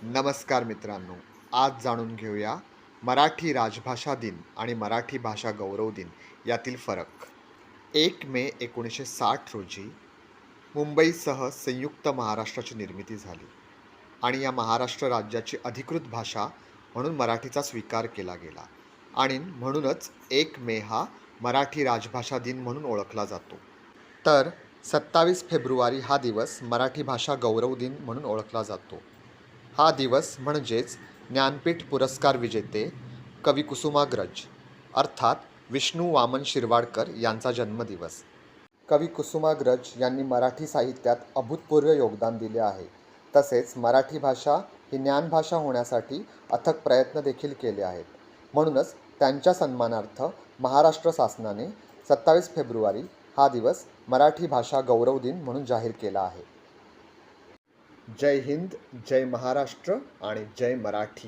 नमस्कार मित्रांनो, आज जाणून घेऊया मराठी राजभाषा दिन आणि मराठी भाषा गौरव दिन यातील फरक. 1 मे 1960 रोजी मुंबईसह संयुक्त महाराष्ट्राची निर्मिती झाली आणि या महाराष्ट्र राज्याची अधिकृत भाषा म्हणून मराठीचा स्वीकार केला गेला आणि म्हणूनच 1 मे हा मराठी राजभाषा दिन म्हणून ओळखला जातो. तर 27 फेब्रुवारी हा दिवस मराठी भाषा गौरव दिन म्हणून ओळखला जातो. हा दिवस म्हणजेच ज्ञानपीठ पुरस्कार विजेते कवी कुसुमाग्रज अर्थात विष्णू वामन शिरवाडकर यांचा जन्मदिवस. कवी कुसुमाग्रज यांनी मराठी साहित्यात अभूतपूर्व योगदान दिले आहे. तसेच मराठी भाषा ही ज्ञानभाषा होण्यासाठी अथक प्रयत्न देखील केले आहेत. म्हणूनच त्यांच्या सन्मानार्थ महाराष्ट्र शासनाने 27 फेब्रुवारी हा दिवस मराठी भाषा गौरव दिन म्हणून जाहीर केला आहे. जय हिंद, जय महाराष्ट्र आणि जय मराठी.